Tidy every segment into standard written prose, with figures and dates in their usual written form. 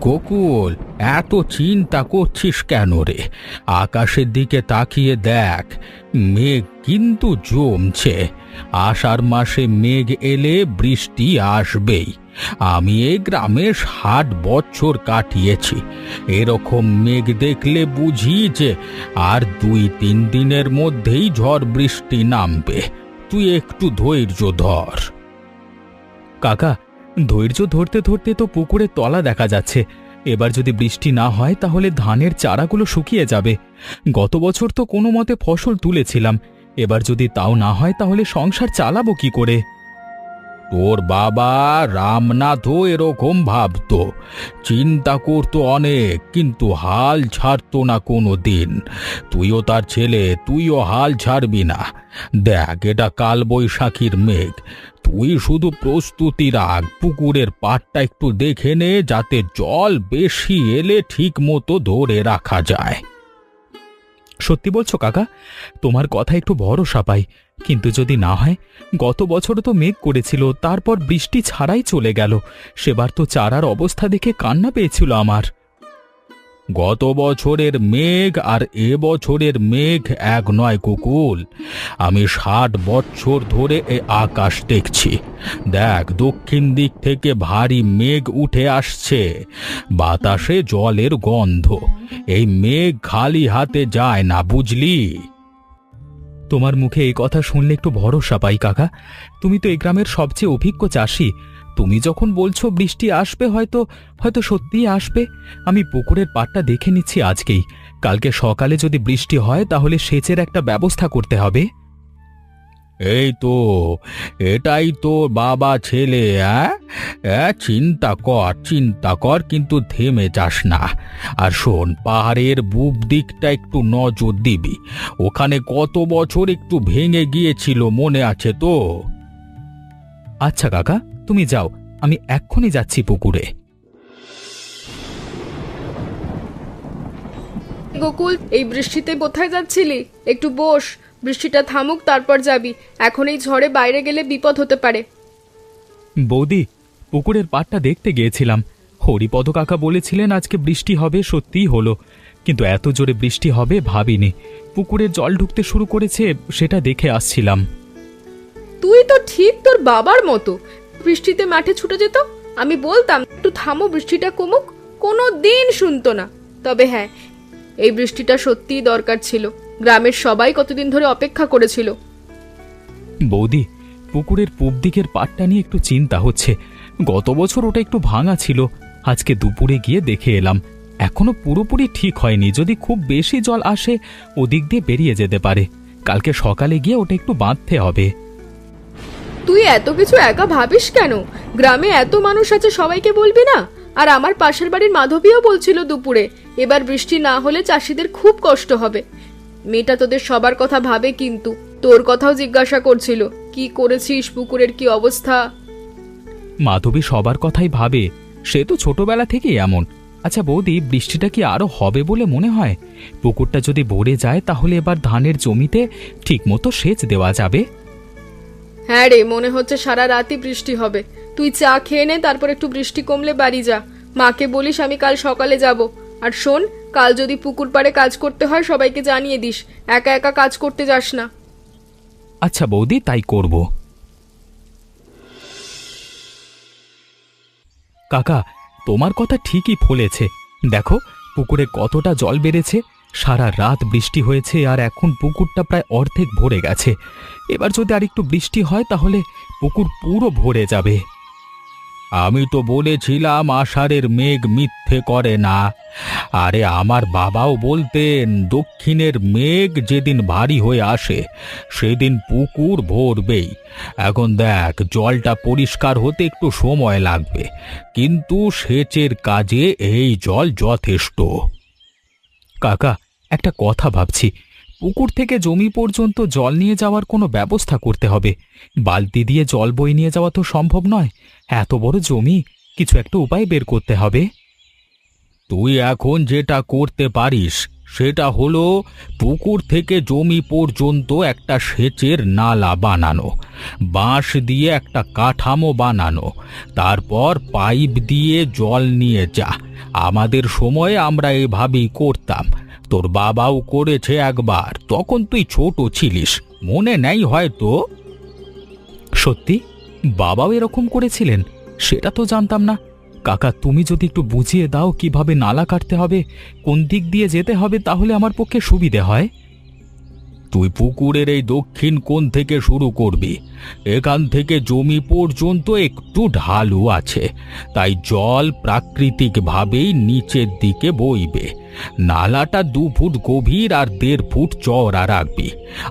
গোকুল, এত চিন্তা করছিস কেন রে? আকাশের দিকে তাকিয়ে দেখ, মেঘ কিন্তু জমছে। আষাঢ় মাসে মেঘ এলে বৃষ্টি আসবেই। আমি এই গ্রামে 60 বছর কাটিয়েছি। এরকম মেঘ দেখলে বুঝি যে আর 2-3 দিনের মধ্যেই ঝড় বৃষ্টি নামবে। তুই একটু ধৈর্য ধর। কাকা, ধৈর্য ধরতে ধরতে তো পুকুরের তলা দেখা যাচ্ছে। এবার যদি বৃষ্টি না হয় তাহলে ধানের চারাগুলো শুকিয়ে যাবে। গত বছর তো কোনো মতে ফসল তুলেছিলাম, এবার যদি তাও না হয় তাহলে সংসার চালাবো কি করে? তোর বাবা রামনাথও এরকম ভাবতো, চিন্তা করতো অনেক, কিন্তু হাল ছাড়তো না কোনো দিন। তুইও তার ছেলে, তুইও হাল ছাড়বি না। দেখ, এটা কাল বৈশাখীর মেঘ। তুই শুধু প্রস্তুতি রাখ, পুকুরের পাড়টা একটু দেখে নে, যাতে জল বেশি এলে ঠিক মতো ধরে রাখা যায়। সত্যি বলছো কাকা? তোমার কথা একটু ভরসা পাই, কিন্তু যদি না হয়? গত বছর তো মেঘ করেছিল, তারপর বৃষ্টি ছাড়াই চলে গেল। সেবার তো চারার অবস্থা দেখে কান্না পেয়েছিল আমার। গত বছরের মেঘ আর এ বছরের মেঘ এক নয় কুকুল। আমি 60 বছর ধরে এ আকাশ দেখছি। দেখ, দক্ষিণ দিক থেকে ভারী মেঘ উঠে আসছে, বাতাসে জলের গন্ধ। এই মেঘ খালি হাতে যায় না, বুঝলি? তোমার মুখে এই কথা শুনলে একটু ভরসা পাই কাকা। তুমি তো এই গ্রামের সবচেয়ে অভিজ্ঞ চাষি। তুমি যখন বলছো বৃষ্টি আসবে, হয়তো হয়তো সত্যিই আসবে। আমি পুকুরের পাড়টা দেখে নিচ্ছি আজকেই। কালকে সকালে যদি বৃষ্টি হয় তাহলে সেচের একটা ব্যবস্থা করতে হবে। এই তো, এটাই তো বাবা ছেলে। চিন্তা কর, চিন্তা কর, কিন্তু থেমে যাস না। আর শোন, পাহাড়ের বুক দিকটা একটু নজর দিবি। ওখানে কত বছর একটু ভেঙে গিয়েছিল, মনে আছে তো? আচ্ছা কাকা, তুমি যাও, আমি এক্ষুনি যাচ্ছি পুকুরে। গোকুল, এই বৃষ্টিতে কোথায় যাচ্ছিলি? একটু বস, বৃষ্টিটা থামুক তারপর যাবি। এখন এই ঝড়ে বাইরে গেলে বিপদ হতে পারে। বৌদি, পুকুরের পাড়টা দেখতে গিয়েছিলাম। হরিপদ কাকা বলেছিলেন আজকে বৃষ্টি হবে, সত্যিই হলো। কিন্তু এত জোরে বৃষ্টি হবে ভাবিনি। পুকুরের জল ঢুকতে শুরু করেছে, সেটা দেখে আসছিলাম। তুই তো ঠিক তোর বাবার মতো, বৃষ্টিতে মাঠে ছুটে যেত। আমি বলতাম একটু থামো, বৃষ্টিটা কমুক, কোনো দিন শুনতো না। তবে হ্যাঁ, এই বৃষ্টিটা সত্যিই দরকার ছিল। গ্রামের সবাই কতদিন ধরে অপেক্ষা করেছিল। বৌদি, পুকুরের পূব দিকের পাড়টা নিয়ে একটু চিন্তা হচ্ছে। গত বছর ওটা একটু ভাঙা ছিল, আজকে দুপুরে গিয়ে দেখে এলাম। এখনো পুরোপুরি ঠিক হয়নি। যদি খুব বেশি জল আসে ওদিক দিয়ে বেরিয়ে যেতে পারে। কালকে সকালে গিয়ে ওটা একটু বাঁধতে হবে। তুই এত কিছু একা ভাবিস কেন? গ্রামে এত মানুষ আছে, সবাইকে বলবি না? আর আমার পাশের বাড়ির মাধবীও বলছিল দুপুরে এবার বৃষ্টি না হলে চাষিদের খুব কষ্ট হবে। মেয়েটা তোদের সবার কথা ভাবে, কিন্তু তোর কথাও জিজ্ঞাসা করছিল কি করেছিস, পুকুরের কি অবস্থা। মাধবী সবার কথাই ভাবে, সে তো ছোটবেলা থেকেই এমন। আচ্ছা বৌদি, বৃষ্টিটা কি আরো হবে বলে মনে হয়? পুকুরটা যদি ভরে যায় তাহলে এবার ধানের জমিতে ঠিকমতো সেচ দেওয়া যাবে। হ্যাঁ রে, মনে হচ্ছে সারা রাতই বৃষ্টি হবে। তুই চা খেয়ে নে, তারপর একটু বৃষ্টি কমলে বাড়ি যা। মাকে বলিস আমি কাল সকালে যাব। আর শোন, কাল যদি পুকুর পাড়ে কাজ করতে হয় সবাইকে জানিয়ে দিস, একা একা কাজ করতে যাস না। আচ্ছা বৌদি, তাই করব। কাকা, তোমার কথা ঠিকই ফলেছে। দেখো পুকুরে কতটা জল বেড়েছে। সারা রাত বৃষ্টি হয়েছে আর এখন পুকুরটা প্রায় অর্ধেক ভরে গেছে। এবার যদি আরেকটু বৃষ্টি হয় তাহলে পুকুর পুরো ভরে যাবে। আমি তো বলেছিলাম আষাঢ়ের মেঘ মিথ্যে করে না। আরে আমার বাবাও বলতেন, দক্ষিণের মেঘ যেদিন ভারী হয়ে আসে সেদিন পুকুর ভরবেই। এখন দেখ, জলটা পরিষ্কার হতে একটু সময় লাগবে, কিন্তু সেচের কাজে এই জল যথেষ্ট। কাকা, একটা কথা ভাবছি, পুকুর থেকে জমি পর্যন্ত জল নিয়ে যাওয়ার কোনো ব্যবস্থা করতে হবে। বালতি দিয়ে জল বয়ে নিয়ে যাওয়া তো সম্ভব নয়। এত বড় জমি, কিছু একটা উপায় বের করতে হবে। তুই এখন যেটা করতে পারিস সেটা হলো পুকুর থেকে জমি পর্যন্ত একটা সেচের নালা বানানো, বাঁশ দিয়ে একটা কাঠামো বানানো, তারপর পাইপ দিয়ে জল নিয়ে যা। আমাদের সময়ে আমরা এভাবেই করতাম। তোর বাবাও করেছে একবার, তখন তুই ছোট ছিলিস, মনে নেই হয়তো। সত্যি বাবাও এরকম করেছিলেন? সেটা তো জানতাম না। কাকা, তুমি যদি একটু বুঝিয়ে দাও কিভাবে নালা কাটতে হবে, কোন দিক দিয়ে যেতে হবে, তাহলে আমার পক্ষে সুবিধে হয়। তুই পুকুরের এই দক্ষিণ কোণ থেকে শুরু করবি। এখান থেকে জমি পর্যন্ত একটু ঢালু আছে, তাই জল প্রাকৃতিকভাবেই নিচের দিকে বইবে। নালাটা 2 ফুট গভীর আর 1.5 ফুট চওড়া রাখবি,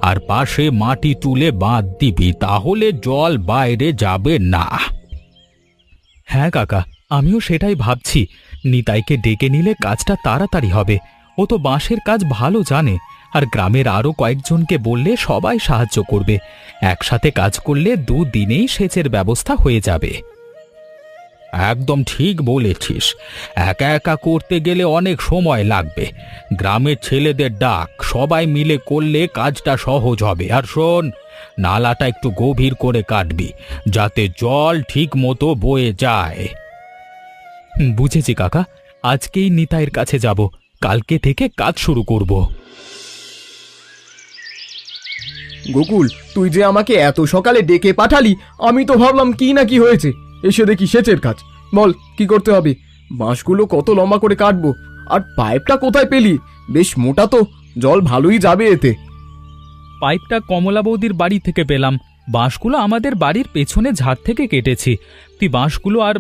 আর পাশে মাটি তুলে বাঁধ দিবি, তাহলে জল বাইরে যাবে না। হ্যাঁ কাকা, আমিও সেটাই ভাবছি। নিতাইকে ডেকে নিলে কাজটা তাড়াতাড়ি হবে। ও তো বাঁশের কাজ ভালো জানে, আর গ্রামের আরও কয়েকজনকে বললে সবাই সাহায্য করবে। একসাথে কাজ করলে 2 দিনেই সেচের ব্যবস্থা হয়ে যাবে। একদম ঠিক বলেছিস। একা একা করতে গেলে অনেক সময় লাগবে। গ্রামের ছেলেদের ডাক, সবাই মিলে করলে কাজটা সহজ হবে। আর শোন, নালাটা একটু গভীর করে কাটবি, যাতে জল ঠিক মতো বয়ে যায়। বুঝেছি কাকা, আজকেই নিতাইয়ের কাছে যাব, কালকে থেকে কাজ শুরু করব। গোকুল, তুই যে আমাকে এত সকালে ডেকে পাঠালি, আমি তো ভাবলাম কি না কি হয়েছে, এসে দেখি সেচের কাজ। বল কি করতে হবে? বাঁশগুলো কত লম্বা করে কাটবো? আর পাইপটা কোথায় পেলি? বেশ মোটা তো, জল ভালোই যাবে এতে। পাইপটা কমলা বৌদির বাড়ি থেকে পেলাম। বাঁশগুলো আমাদের বাড়ির পেছনে ঝাড় থেকে কেটেছি। তুই বাঁশগুলো আর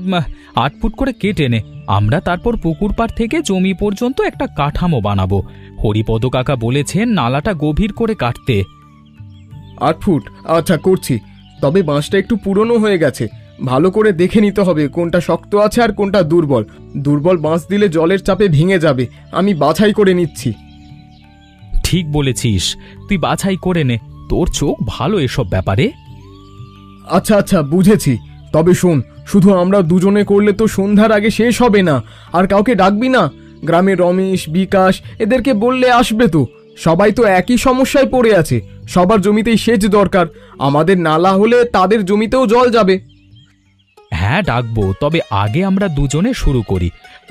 8 ফুট করে কেটে নে। আমরা তারপর পুকুর পাড় থেকে জমি পর্যন্ত একটা কাঠামো বানাবো। হরিপদ কাকা বলেছেন নালাটা গভীর করে কাটতে। 8 ফুট? আচ্ছা, করছি। তবে বাঁশটা একটু পুরনো হয়ে গেছে, ভালো করে দেখে নিতে হবে কোনটা শক্ত আছে আর কোনটা দুর্বল। দুর্বল বাঁশ দিলে জলের চাপে ভেঙে যাবে, আমি বাছাই করে নিচ্ছি। ঠিক বলেছিস, তুই বাছাই করে নে, তোর চোখ ভালো এসব ব্যাপারে। আচ্ছা আচ্ছা, বুঝেছি। তবে শোন, শুধু আমরা দুজনে করলে তো সন্ধ্যার আগে শেষ হবে না। আর কাউকে ডাকবি না? গ্রামের রমেশ, বিকাশ এদেরকে বললে আসবে তো? সবাই তো একই সমস্যায় পড়ে আছে, সবার জমিতেই সেচ দরকার। আমাদের নালা হলে তাদের জমিতেও জল যাবে। হ্যাঁ ডাকবো, তবে আগে আমরা দুজনে শুরু করি।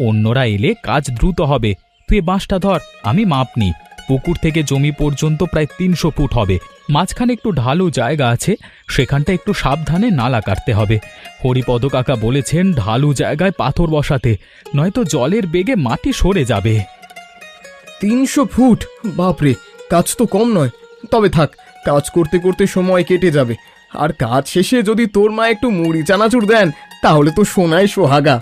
অন্যরা এলে কাজ দ্রুত হবে। তুই বাঁশটা ধর, আমি মাপ নিই। পুকুর থেকে জমি পর্যন্ত প্রায় 300 ফুট হবে। মাঝখানে একটু ঢালু জায়গা আছে, সেখানটা একটু সাবধানে নালা কাটতে হবে। হরিপদ কাকা বলেছেন ঢালু জায়গায় পাথর বসাতে, নয়তো জলের বেগে মাটি সরে যাবে। 300 ফুট? বাপরে, কাজ তো কম নয়। তবে থাক, কাজ করতে করতে সময় কেটে যাবে। আর কাজ শেষে যদি তোর মা একটু মুড়ি চানাচুর দেন, তাহলে তো সোনায় সোহাগা।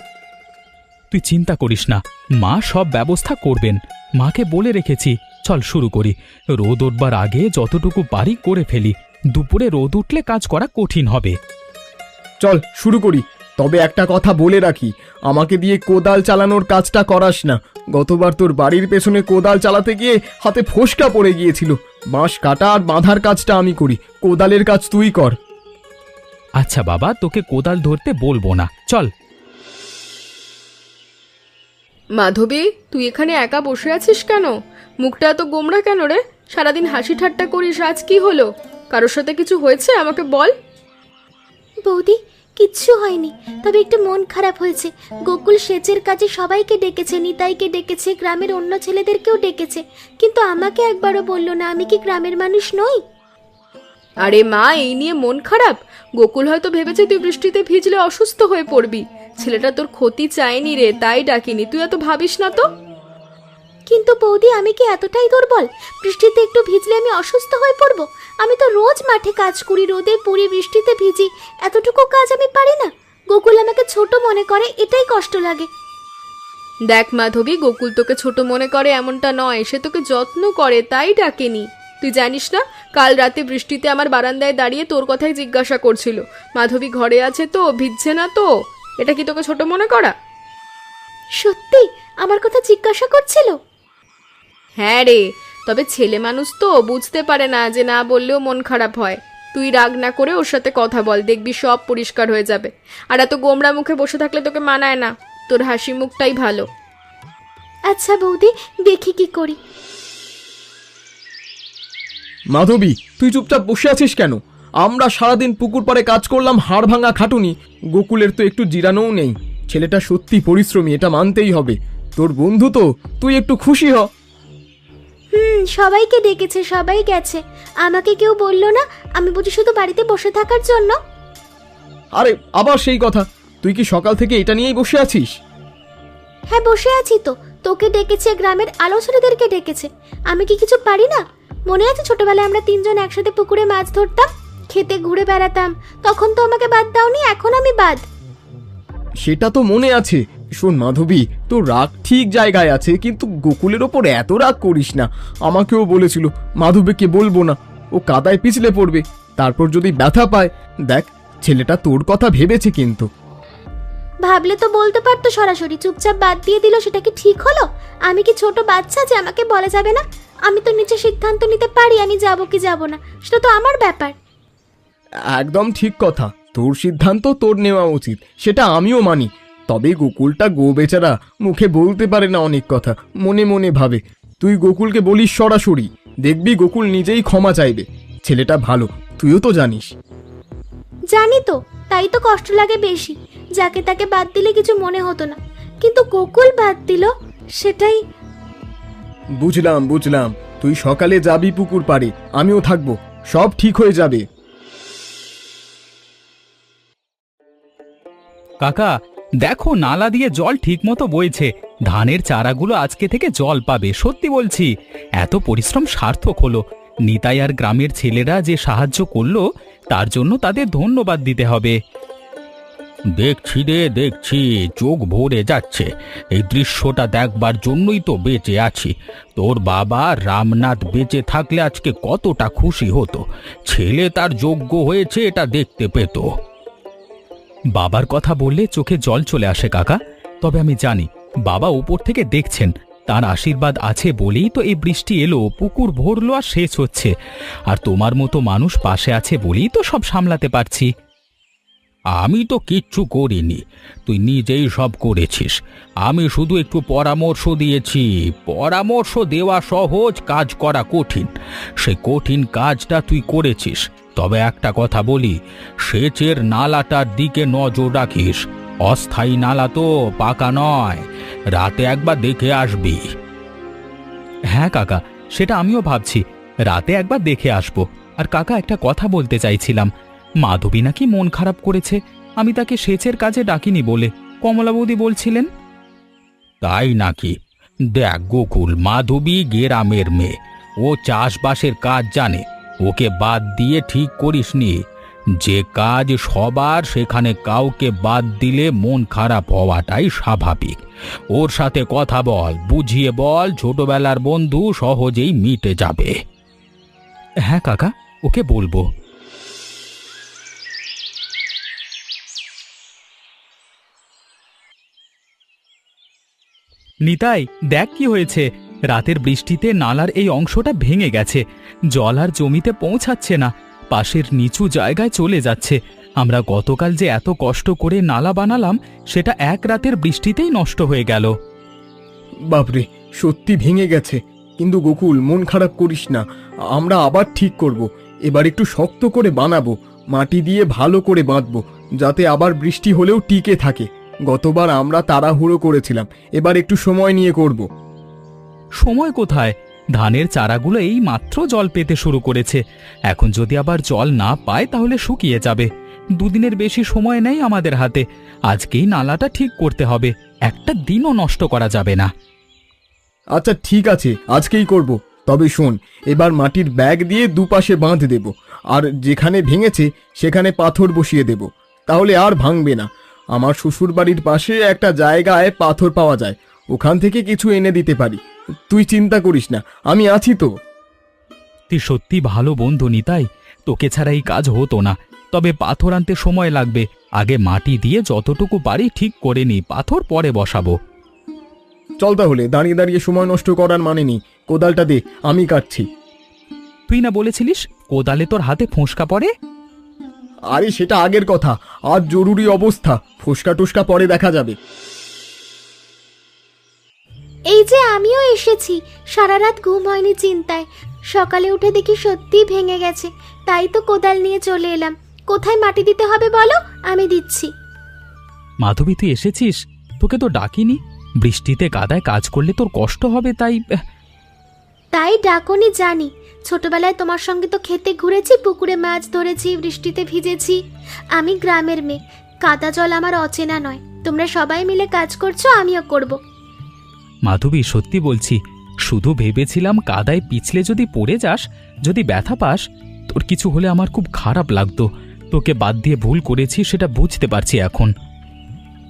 তুই চিন্তা করিস না, মা সব ব্যবস্থা করবেন। মাকে বলে রেখেছি। চল শুরু করি। রোদ উঠবার আগে যতটুকু পারি করে ফেলি। দুপুরে রোদ উঠলে কাজ করা কঠিন হবে। চল শুরু করি। তবে একটা কথা বলে রাখি, আমাকে দিয়ে কোদাল চালানোর কাজটা করাস না। গতবার তোর বাড়ির পেছনে কোদাল চালাতে গিয়ে হাতে ফোসকা পড়ে গিয়েছিল। বাঁশ কাটা আর বাঁধার কাজটা আমি করি, কোদালের কাজ তুই কর। আচ্ছা বাবা, তোকে কোদাল ধরতে বলবো না, চল। মাধবী, তুই এখানে একা বসে আছিস কেন? মুখটা এত গোমড়া কেন রে? সারাদিন হাসি ঠাট্টা করিস, আজ কি হলো? কারোর সাথে কিছু হয়েছে? আমাকে বল। বৌদি, কিচ্ছু হয়নি, তবে একটু মন খারাপ হয়েছে। গোকুল সেচের কাজে সবাইকে ডেকেছে, নিতাইকে ডেকেছে, গ্রামের অন্য ছেলেদেরকেও ডেকেছে, কিন্তু আমাকে একবারও বললো না। আমি কি গ্রামের মানুষ নই? আরে মা, এই নিয়ে মন খারাপ? গোকুল হয়তো ভেবেছে তুই বৃষ্টিতে ভিজলে অসুস্থ হয়ে পড়বি। ছেলেটা তোর ক্ষতি চায়নি রে, তাই ডাকিনি। তুই এত ভাবিস না তো। কিন্তু বৌদি, আমি কি এতটাই দুর্বল? বৃষ্টিতে একটু ভিজলে আমি অসুস্থ হয়ে পড়বো? আমি তো রোজ মাঠে কাজ করি, রোদে পুড়ি, বৃষ্টিতে ভিজি। এতটুকু কাজ আমি পারি না? গোকুল আমাকে ছোট মনে করে, এটাই কষ্ট লাগে। দেখ মাধবী, গোকুল তোকে ছোট মনে করে এমনটা নয়, সে তোকে যত্ন করে, তাই ডাকেনি। তুই জানিস না, কাল রাতে বৃষ্টিতে আমার বারান্দায় দাঁড়িয়ে তোর কথাই জিজ্ঞাসা করছিল, মাধবী ঘরে আছে তো, ভিজছে না তো? এটা কি তোকে ছোট মনে করা? সত্যি আমার কথা জিজ্ঞাসা করছিল? হ্যাঁ রে, তবে ছেলে মানুষ তো বুঝতে পারে না যে না বললেও মন খারাপ হয়। তুই রাগ না করে ওর সাথে কথা বল, দেখবি সব পরিষ্কার হয়ে যাবে। আর এত গোমড়া মুখে বসে থাকলে তোকে মানায় না, তোর হাসি মুখটাই ভালো। আচ্ছা বৌদি, দেখি কি করি। মাধবী, তুই চুপচাপ বসে আছিস কেন? আমরা সারাদিন পুকুর পাড়ে কাজ করলাম, হাড় ভাঙা খাটুনি। গোকুলের তো একটু জিরানোও নেই। ছেলেটা সত্যি পরিশ্রমী, এটা মানতেই হবে। তোর বন্ধু তো, তুই একটু খুশি হ। সবাইকে ডেকেছে, সবাই গেছে, আমাকে কেউ বললো না? আমি বুঝি শুধু বাড়িতে বসে থাকার জন্য? আরে আবার সেই কথা, তুই কি সকাল থেকে এটা নিয়েই বসে আছিস? হ্যাঁ বসে আছি তো। তোকে ডেকেছে, গ্রামের আলোচনাদেরকে ডেকেছে। আমি কি কিছু পারি না? মনে আছে ছোটবেলায় আমরা তিনজন একসাথে পুকুরে মাছ ধরতাম, খেতে ঘুরে বেড়াতাম, তখন তো আমাকে বাদ দাওনি, এখন আমি বাদ। সেটা তো মনে আছে। শোন মাধবী, তোর রাগ ঠিক জায়গায় আছে, কিন্তু গোকুলের ওপর এত রাগ করিস না। আমাকেও বলেছিল মাধবীকে বলবো না, ও কাদায় পিছলে পড়বে, তারপর যদি ব্যথা পায়। দেখ, ছেলেটা তোর কথা ভেবেছে কিন্তু। ভাবলে তো বলতে পারতো সরাসরি, চুপচাপ বাদ দিয়ে দিল, সেটা কি ঠিক হলো? আমি কি ছোট বাচ্চা যে আমাকে বলা যাবে না? আমি তো নিচে সিদ্ধান্ত নিতে পারি আমি যাব কি যাব না, সেটা তো আমার ব্যাপার। একদম ঠিক কথা, তোর সিদ্ধান্ত তোর নেওয়া উচিত, সেটা আমিও মানি। তবে গোকুলটা গো বেচারা, মুখে বলতে পারে না অনেক কথা, মনে মনে ভাবে। তুই গোকুলকে বলিস সরাসরি, দেখবি গোকুল নিজেই ক্ষমা চাইবে। ছেলেটা ভালো, তুইও তো জানিস। জানি তো, তাই তো কষ্ট লাগে বেশি। যাকে তাকে বাদ দিলে কিছু মনে হতো না, কিন্তু গোকুল বাদ দিল, সেটাই। বুঝলাম বুঝলাম, তুই সকালে যাবি পুকুর পাড়ে, আমিও থাকবো, সব ঠিক হয়ে যাবে। কাকা দেখো, নালা দিয়ে জল ঠিকমতো বইছে, ধানের চারাগুলো আজকে থেকে জল পাবে। সত্যি বলছি, এত পরিশ্রম সার্থক হলো। নিতাই আর গ্রামের ছেলেরা যে সাহায্য করলো, তার জন্য তাদের ধন্যবাদ দিতে হবে। দেখছি রে দেখছি, চোখ ভরে যাচ্ছে। এই দৃশ্যটা দেখবার জন্যই তো বেঁচে আছি। তোর বাবা রামনাথ বেঁচে থাকলে আজকে কতটা খুশি হতো, ছেলে তার যোগ্য হয়েছে এটা দেখতে পেত। বাবার কথা বললে চোখে জল চলে আসে কাকা। তবে আমি জানি বাবা উপর থেকে দেখছেন, তার আশীর্বাদ আছে বলেই তো এই বৃষ্টি এলো, পুকুর ভরলো আর শেষ হচ্ছে। আর তোমার মতো মানুষ পাশে আছে বলেই তো সব সামলাতে পারছি। আমি তো কিচ্ছু করিনি, তুই নিজেই সব করেছিস। আমি শুধু একটু পরামর্শ দিয়েছি। পরামর্শ দেওয়া সহজ, কাজ করা কঠিন। সে কঠিন কাজটা তুই করেছিস। তবে একটা কথা বলি, সেচের নালাটার দিকে নজর রাখিস। অস্থায়ী নালা তো, পাকা নয়। রাতে একবার দেখে আসবি। হ্যাঁ কাকা, সেটা আমিও ভাবছি, রাতে একবার দেখে আসবো। আর কাকা, একটা কথা বলতে চাইছিলাম, মাধবী নাকি মন খারাপ করেছে, আমি তাকে সেচের কাজে ডাকিনি বলে কমলা বৌদি বলছিলেন। তাই নাকি? দেখ গোকুল, মাধবী গ্রামের মেয়ে, ও চাষবাসের কাজ জানে। ওকে বাদ দিয়ে ঠিক করিসনি। যে কাজ সবার, সেখানে কাউকে বাদ দিলে মন খারাপ হওয়াটাই স্বাভাবিক। ওর সাথে কথা বল, বুঝিয়ে বল, ছোটবেলার বন্ধু, সহজেই মিটে যাবে। হ্যাঁ কাকা, ওকে বলবো। নিতাই, দেখ কি হয়েছে, রাতের বৃষ্টিতে নালার এই অংশটা ভেঙে গেছে, জল আর জমিতে পৌঁছাচ্ছে না, পাশের নিচু জায়গায় চলে যাচ্ছে। আমরা গতকাল যে এত কষ্ট করে নালা বানালাম, সেটা এক রাতের বৃষ্টিতেই নষ্ট হয়ে গেল। বাপরে, সত্যি ভেঙে গেছে। কিন্তু গোকুল, মন খারাপ করিস না, আমরা আবার ঠিক করব। এবার একটু শক্ত করে বানাবো, মাটি দিয়ে ভালো করে বাঁধবো, যাতে আবার বৃষ্টি হলেও টিকে থাকে। গতবার আমরা তাড়াহুড়ো করেছিলাম, এবার একটু সময় নিয়ে করব। সময় কোথায়? ধানের চারাগুলো এই মাত্র জল পেতে শুরু করেছে। এখন যদি আবার জল না পায় তাহলে শুকিয়ে যাবে। দুদিনের বেশি সময় নেই আমাদের হাতে। আজকেই নালাটা ঠিক করতে হবে, একটা দিনও নষ্ট করা যাবে না। আচ্ছা ঠিক আছে, আজকেই করব। তবে শোন, এবার মাটির ব্যাগ দিয়ে দুপাশে বাঁধ দেব, আর যেখানে ভেঙেছে সেখানে পাথর বসিয়ে দেব, তাহলে আর ভাঙবে না। আমার শ্বশুর বাড়ির পাশে একটা জায়গায় পাথর পাওয়া যায়, ওখান থেকে কিছু এনে দিতে পারি। তুই চিন্তা করিস না, আমি আছি তো। তুই সত্যি ভালো বন্ধু নিতাই, তোকে ছাড়া এই কাজ হতো না। তবে পাথর আনতে সময় লাগবে, আগে মাটি দিয়ে যতটুকু পারি ঠিক করে নি, পাথর পরে বসাবো। চল তাহলে, দাঁড়িয়ে দাঁড়িয়ে সময় নষ্ট করার মানে নেই। কোদালটা দে, আমি কাটছি। তুই না বলেছিলিস কোদালে তোর হাতে ফোঁসকা পড়ে? আরে সেটা আগের কথা, আজ জরুরি অবস্থা, ফোসকা টোসকা পরে দেখা যাবে। এই যে আমিও এসেছি, সারা রাত ঘুম হয়নি চিন্তায়। সকালে উঠে দেখি সত্যি ভেঙে গেছে, তাই তো কোদাল নিয়ে চলে এলাম। কোথায় মাটি দিতে হবে বলো, আমি দিচ্ছি। মাধবী, তুই এসেছিস? তোকে তো ডাকিনি। বৃষ্টিতে কাদায় কাজ করলে তোর কষ্ট হবে, তাই তাই ডাকনি জানি। ছোটবেলায় তোমার সঙ্গে তো খেতে ঘুরেছি, পুকুরে মাছ ধরেছি, বৃষ্টিতে ভিজেছি। আমি গ্রামের মেয়ে, কাদা জল আমার অচেনা নয়। তোমরা সবাই মিলে কাজ করছো, আমিও করব। মাধবী সত্যি বলছি, শুধু ভেবেছিলাম কাদায় পিছলে যদি পড়ে যাস, যদি ব্যথা পাস, তোর কিছু হলে আমার খুব খারাপ লাগতো। তোকে বাদ দিয়ে ভুল করেছি সেটা বুঝতে পারছি এখন।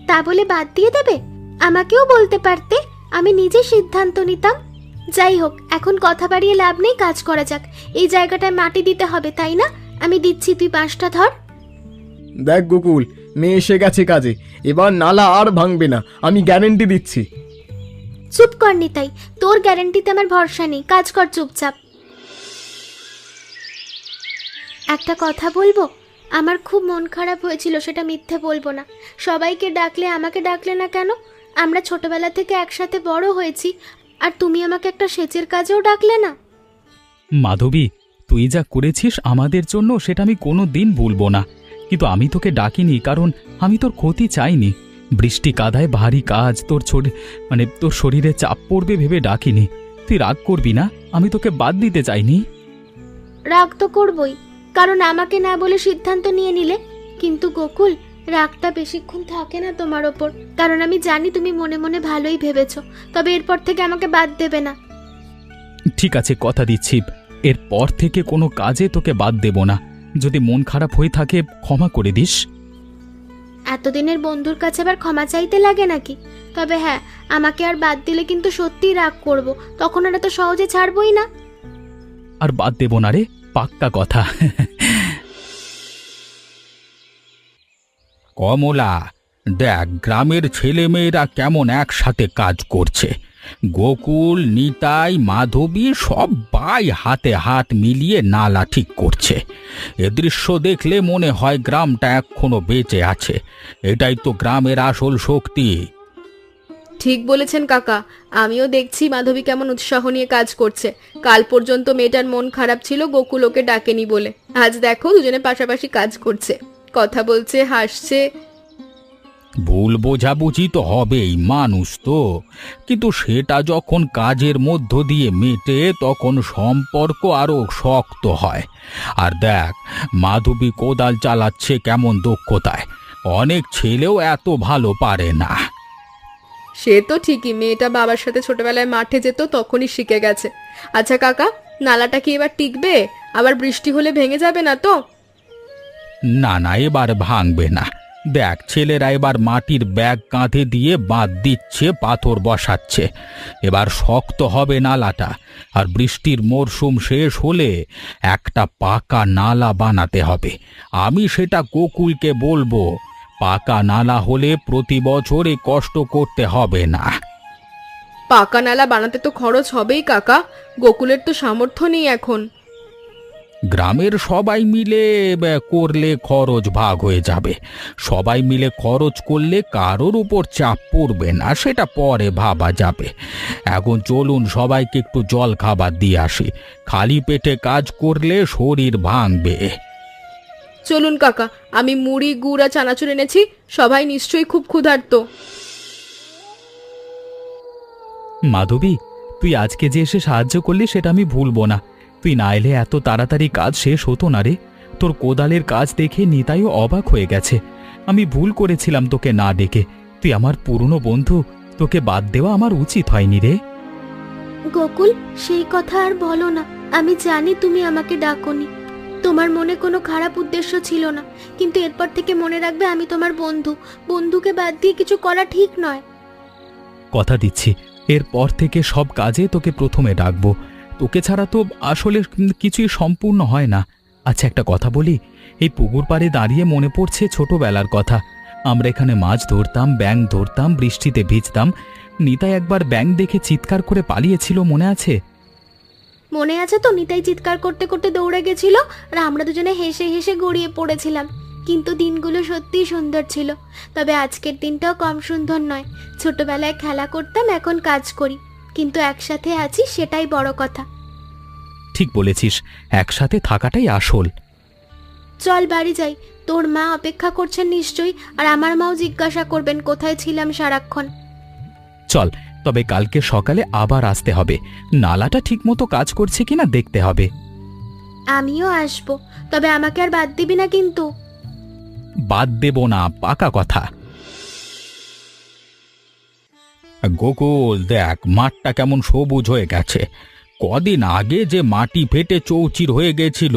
তা বলে বাদ দিয়ে দেবে? আমাকেও বলতে পারতে, আমি নিজে সিদ্ধান্ত নিতাম। যাই হোক, এখন কথা বাড়িয়ে লাভ নেই, কাজ করা যাক। এই জায়গাটায় মাটি দিতে হবে, তাই না? আমি দিচ্ছি, তুই বাঁশটা ধর। দেখ গোকুল, মেয়ে এসে গেছে কাজে, এবার নালা আর ভাঙবে না, আমি গ্যারেন্টি দিচ্ছি। চুপ কর নিতাই, তোর গ্যারান্টিতে আমার ভরসা নেই। কাজ কর চুপচাপ। একটা কথা বলবো, আমার খুব মন খারাপ হয়েছিল, সেটা মিথ্যে বলবো না। সবাইকে ডাকলে, আমাকে ডাকলে না কেন? আমরা ছোটবেলা থেকে একসাথে বড় হয়েছি, আর তুমি আমাকে একটা সেচের কাজেও ডাকলে না। মাধবী, তুই যা করেছিস আমাদের জন্য সেটা আমি কোনো দিন ভুলবো না, কিন্তু আমি তোকে ডাকিনি কারণ আমি তোর ক্ষতি চাইনি। বৃষ্টি কাদায় ভারী কাজ, তোর শরীরে চাপ পড়বে ভেবে ডাকিনি। তুই রাগ করবি না, আমি তোকে বাদ দিতে চাইনি। রাগ তো করবই, কারণ আমাকে না বলে সিদ্ধান্ত নিয়ে নিলে। কিন্তু গোকুল, রাগটা বেশিক্ষণ থাকে না তোমার ওপর, কারণ আমি জানি তুমি মনে মনে ভালোই ভেবেছো। তবে এরপর থেকে আমাকে বাদ দেবে না। ঠিক আছে, কথা দিচ্ছি, এরপর থেকে কোনো কাজে তোকে বাদ দেব না। যদি মন খারাপ হয়ে থাকে ক্ষমা করে দিস। এতদিনের বন্ধুর কাছে আবার ক্ষমা চাইতে লাগে নাকি? তবে হ্যাঁ, আমাকে আর বাদ দিলে কিন্তু সত্যিই রাগ করব, তখন আর এত সহজে ছাড়বই না। আর বাদ দেব না রে, পাক্কা কথা। কমলা, দেখ গ্রামের ছেলেমেয়েরা কেমন একসাথে কাজ করছে। গোকুল, নিতাই, মাধবী সবাই হাতে হাত মিলিয়ে নালা ঠিক করছে। এ দৃশ্য দেখলে মনে হয় গ্রামটা এখনো বেঁচে আছে। এটাই তো গ্রামের আসল শক্তি। ঠিক বলেছেন কাকা, আমিও দেখছি মাধবী কেমন উৎসাহ নিয়ে কাজ করছে। কাল পর্যন্ত মেয়েটার মন খারাপ ছিল গোকুল ওকে ডাকেনি বলে, আজ দেখো দুজনে পাশাপাশি কাজ করছে, কথা বলছে, হাসছে। ভুল বোঝাবুঝি তো হবেই, মানুষ তো, কিন্তু সেটা যখন কাজের মধ্য দিয়ে মেটে তখন সম্পর্ক আরো শক্ত হয়। আর দেখ, মাধবী কোদাল চালাচ্ছে কেমন দক্ষতায়, অনেক ছেলেও এত ভালো পারে না। সে তো ঠিকই, মেয়েটা বাবার সাথে ছোটবেলায় মাঠে যেত, তখনই শিখে গেছে। আচ্ছা কাকা, নালাটা কি এবার টিকবে? আবার বৃষ্টি হলে ভেঙে যাবে না তো? না না, এবার ভাঙবে না। দেখ, ছেলেরা এবার মাটির ব্যাগ কাঁধে দিয়ে বাঁধ দিচ্ছে, পাথর বসাচ্ছে। এবার শক্ত হবে নালাটা। আর বৃষ্টির মরশুম শেষ হলে একটা পাকা নালা বানাতে হবে। আমি সেটা গোকুলকে বলবো। পাকা নালা হলে প্রতি বছরে কষ্ট করতে হবে না। পাকা নালা বানাতে তো খরচ হবেই কাকা, গোকুলের তো সামর্থ্য নেই এখন। গ্রামের সবাই মিলে করলে খরচ ভাগ হয়ে যাবে। সবাই মিলে খরচ করলে কারোর উপর চাপ পড়বে না, সেটা পরে ভাবা যাবে। এখন চলুন সবাইকে একটু জল খাবার দিয়ে আসি। খালি পেটে কাজ করলে শরীর ভাঙবে। চলুন কাকা, আমি মুড়ি, গুড় আর চানাচুর এনেছি, সবাই নিশ্চয়ই খুব ক্ষুধার্ত। মাধবী, তুই আজকে যে এসে সাহায্য করলি সেটা আমি ভুলবো না। তুই না এলে এত তাড়াতাড়ি কাজ শেষ হতো না রে। তোর কোদালের কাজ দেখে নিতাইও অবাক হয়ে গেছে। আমি ভুল করেছিলাম তোকে না ডেকে। তুই আমার পুরনো বন্ধু, তোকে বাদ দেওয়া আমার উচিত হয়নি রে। গোকুল, সেই কথা আর বলো না। আমি জানি তুমি আমাকে ডাকোনি, তোমার মনে কোনো খারাপ উদ্দেশ্য ছিল না, কিন্তু এরপর থেকে মনে রাখবে আমি তোমার বন্ধু। বন্ধুকে বাদ দিয়ে কিছু করা ঠিক নয়। কথা দিচ্ছি, এরপর থেকে সব কাজে তোকে প্রথমে ডাকবো। তোকে ছাড়া তো আসলে কিছুই সম্পূর্ণ হয় না। আচ্ছা, একটা কথা বলি, এই পুকুর পাড়ে দাঁড়িয়ে মনে পড়ছে ছোটবেলার কথা। আমরা এখানে মাছ ধরতাম, ব্যাঙ ধরতাম, বৃষ্টিতে ভিজতাম। নিতাই একবার ব্যাঙ দেখে চিৎকার করে পালিয়েছিল, মনে আছে? মনে আছে তো, নিতাই চিৎকার করতে করতে দৌড়ে গেছিল, আর আমরা দুজনে হেসে হেসে গড়িয়ে পড়েছিলাম। কিন্তু দিনগুলো সত্যিই সুন্দর ছিল। তবে আজকের দিনটাও কম সুন্দর নয়। ছোটবেলায় খেলা করতাম, এখন কাজ করি, কিন্তু একসাথে আছি, সেটাই বড় কথা। ঠিক বলেছিস, একসাথে থাকাটাই আসল। চল বাড়ি যাই, তোর মা অপেক্ষা করছেন নিশ্চয়ই, আর আমার মাও জিজ্ঞাসা করবেন কোথায় ছিলাম সারাক্ষণ। চল, তবে কালকে সকালে আবার আসতে হবে। নালাটা ঠিকমতো কাজ করছে কিনা দেখতে হবে। আমিও আসবো, তবে আমাকে আর বাদ দিবি না কিন্তু। বাদ দেব না, পাকা কথা। গোকুল দেখ, মাঠটা কেমন সবুজ হয়ে গেছে। কদিন আগে যে মাটি ফেটে চৌচির হয়ে গেছিল,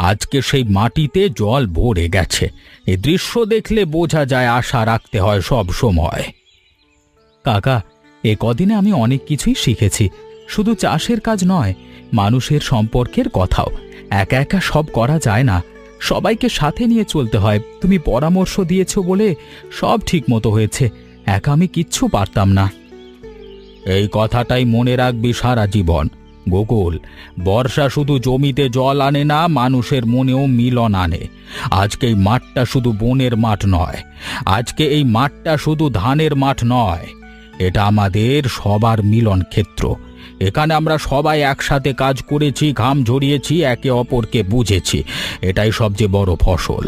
আজকে সেই মাটিতে জল ভরে গেছে। এই দৃশ্য দেখলে বোঝা যায় আশা রাখতে হয় সব সময়। কাকা, এ কদিনে আমি অনেক কিছুই শিখেছি। শুধু চাষের কাজ নয়, মানুষের সম্পর্কের কথাও। একা একা সব করা যায় না, সবাইকে সাথে নিয়ে চলতে হয়। তুমি পরামর্শ দিয়েছো বলে সব ঠিক মতো হয়েছে, একা আমি কিচ্ছু পারতাম না। এই কথাটাই মনে রাখবি সারা জীবন গোকুল। বর্ষা শুধু জমিতে জল আনে না, মানুষের মনেও মিলন আনে। আজকে এই মাঠটা শুধু বনের মাঠ নয়, আজকে এই মাঠটা শুধু ধানের মাঠ নয়, এটা আমাদের সবার মিলন ক্ষেত্র। এখানে আমরা সবাই একসাথে কাজ করেছি, ঘাম ঝরিয়েছি, একে অপরকে বুঝেছি। এটাই সবচেয়ে বড় ফসল।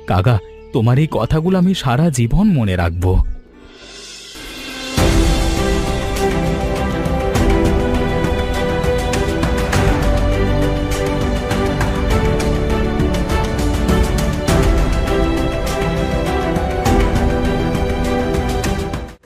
কাকা, তোমার এই কথাগুলো আমি সারা জীবন মনে রাখবো।